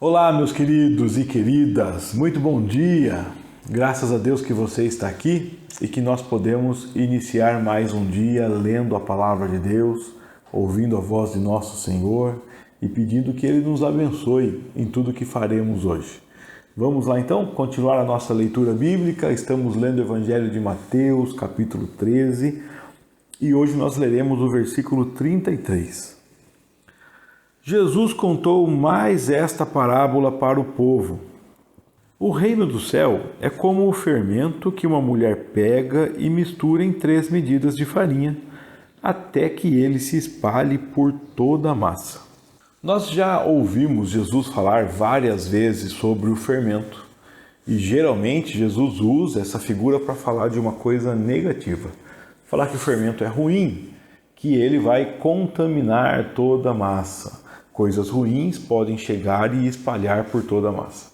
Olá, meus queridos e queridas, muito bom dia! Graças a Deus que você está aqui e que nós podemos iniciar mais um dia lendo a Palavra de Deus, ouvindo a voz de nosso Senhor e pedindo que Ele nos abençoe em tudo que faremos hoje. Vamos lá então continuar a nossa leitura bíblica. Estamos lendo o Evangelho de Mateus, capítulo 13, e hoje nós leremos o versículo 33. Jesus contou mais esta parábola para o povo. O reino do céu é como o fermento que uma mulher pega e mistura em 3 medidas de farinha, até que ele se espalhe por toda a massa. Nós já ouvimos Jesus falar várias vezes sobre o fermento, e geralmente Jesus usa essa figura para falar de uma coisa negativa. Falar que o fermento é ruim, que ele vai contaminar toda a massa. Coisas ruins podem chegar e espalhar por toda a massa.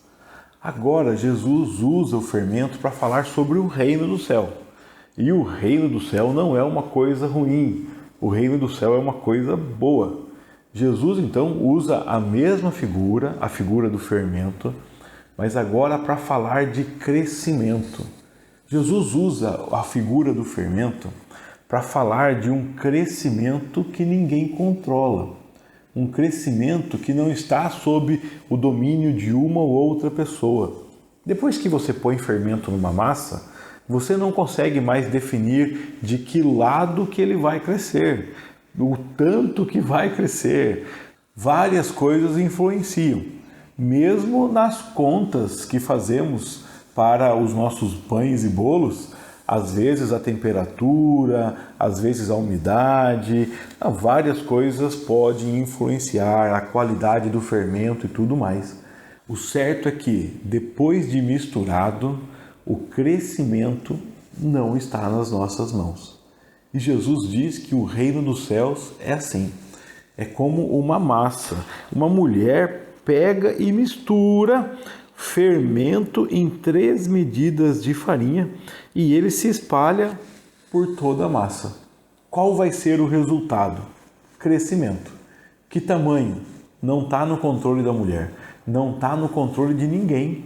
Agora, Jesus usa o fermento para falar sobre o reino do céu. E o reino do céu não é uma coisa ruim. O reino do céu é uma coisa boa. Jesus, então, usa a mesma figura, a figura do fermento, mas agora para falar de crescimento. Jesus usa a figura do fermento para falar de um crescimento que ninguém controla. Um crescimento que não está sob o domínio de uma ou outra pessoa. Depois que você põe fermento numa massa, você não consegue mais definir de que lado que ele vai crescer, o tanto que vai crescer. Várias coisas influenciam, mesmo nas contas que fazemos para os nossos pães e bolos. Às vezes a temperatura, às vezes a umidade, várias coisas podem influenciar a qualidade do fermento e tudo mais. O certo é que, depois de misturado, o crescimento não está nas nossas mãos. E Jesus diz que o reino dos céus é assim. É como uma massa. Uma mulher pega e mistura fermento em 3 medidas de farinha e ele se espalha por toda a massa. Qual vai ser o resultado? Crescimento. Que tamanho? Não está no controle da mulher, não está no controle de ninguém.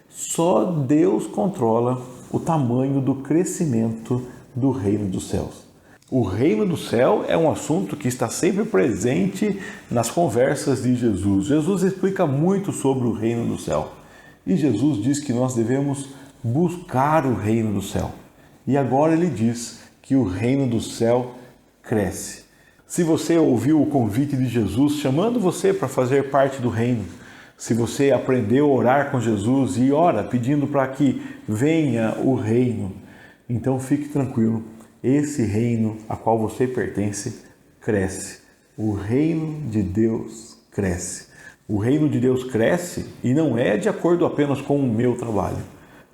Só Deus controla o tamanho do crescimento do reino dos céus. O reino do céu é um assunto que está sempre presente nas conversas de Jesus. Jesus explica muito sobre o reino do céu. E Jesus diz que nós devemos buscar o reino do céu. E agora ele diz que o reino do céu cresce. Se você ouviu o convite de Jesus chamando você para fazer parte do reino, se você aprendeu a orar com Jesus e ora pedindo para que venha o reino, então fique tranquilo, esse reino a qual você pertence cresce. O reino de Deus cresce. O reino de Deus cresce e não é de acordo apenas com o meu trabalho.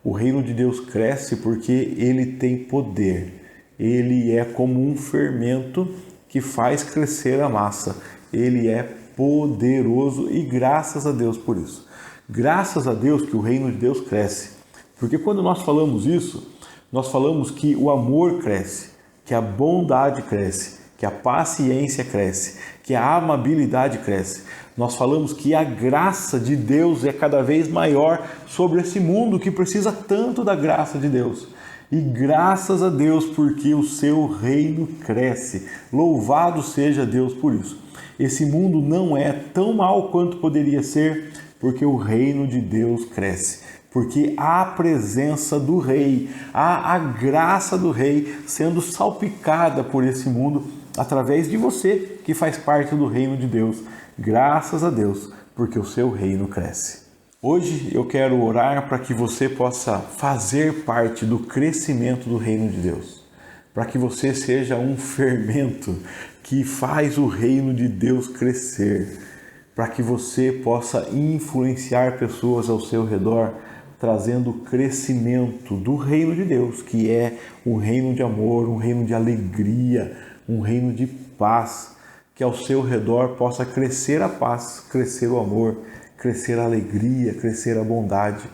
O reino de Deus cresce porque ele tem poder. Ele é como um fermento que faz crescer a massa. Ele é poderoso e graças a Deus por isso. Graças a Deus que o reino de Deus cresce. Porque quando nós falamos isso, nós falamos que o amor cresce, que a bondade cresce, que a paciência cresce, que a amabilidade cresce. Nós falamos que a graça de Deus é cada vez maior sobre esse mundo que precisa tanto da graça de Deus. E graças a Deus porque o seu reino cresce. Louvado seja Deus por isso. Esse mundo não é tão mal quanto poderia ser porque o reino de Deus cresce. Porque há a presença do Rei, há a graça do Rei sendo salpicada por esse mundo através de você que faz parte do reino de Deus. Graças a Deus, porque o seu reino cresce. Hoje eu quero orar para que você possa fazer parte do crescimento do reino de Deus. Para que você seja um fermento que faz o reino de Deus crescer. Para que você possa influenciar pessoas ao seu redor, trazendo o crescimento do reino de Deus, que é um reino de amor, um reino de alegria, um reino de paz. Que ao seu redor possa crescer a paz, crescer o amor, crescer a alegria, crescer a bondade.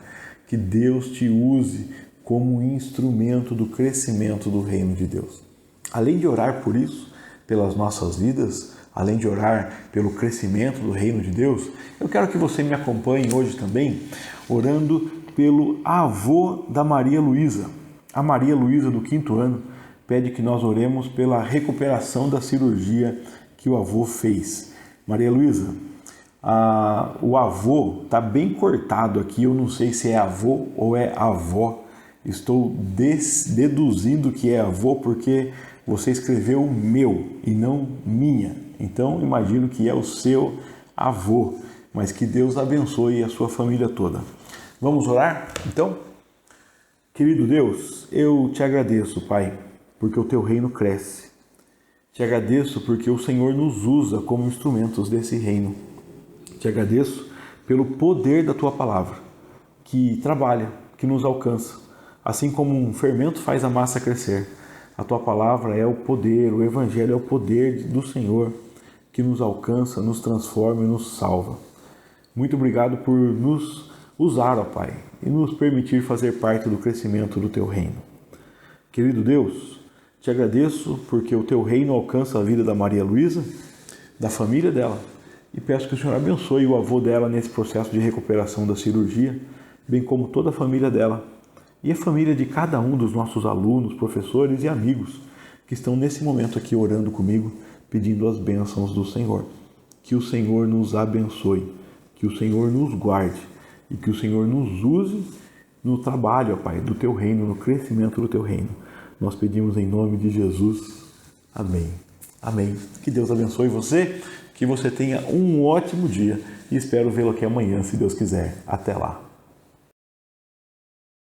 Que Deus te use como instrumento do crescimento do reino de Deus. Além de orar por isso, pelas nossas vidas, além de orar pelo crescimento do reino de Deus, eu quero que você me acompanhe hoje também orando pelo avô da Maria Luísa. A Maria Luísa, do 5º ano, pede que nós oremos pela recuperação da cirurgia que o avô fez. Maria Luísa, o avô está bem cortado aqui, eu não sei se é avô ou é avó. Estou deduzindo que é avô porque você escreveu meu e não minha. Então imagino que é o seu avô, mas que Deus abençoe a sua família toda. Vamos orar? Então, querido Deus, eu te agradeço, Pai, porque o teu reino cresce. Te agradeço porque o Senhor nos usa como instrumentos desse reino. Te agradeço pelo poder da tua palavra, que trabalha, que nos alcança. Assim como um fermento faz a massa crescer, a tua palavra é o poder, o evangelho é o poder do Senhor, que nos alcança, nos transforma e nos salva. Muito obrigado por nos usar, ó Pai, e nos permitir fazer parte do crescimento do teu reino. Querido Deus, te agradeço porque o teu reino alcança a vida da Maria Luísa, da família dela, e peço que o Senhor abençoe o avô dela nesse processo de recuperação da cirurgia, bem como toda a família dela e a família de cada um dos nossos alunos, professores e amigos que estão nesse momento aqui orando comigo, pedindo as bênçãos do Senhor. Que o Senhor nos abençoe, que o Senhor nos guarde e que o Senhor nos use no trabalho, ó Pai, do teu reino, no crescimento do teu reino. Nós pedimos em nome de Jesus. Amém. Amém. Que Deus abençoe você, que você tenha um ótimo dia e espero vê-lo aqui amanhã, se Deus quiser. Até lá.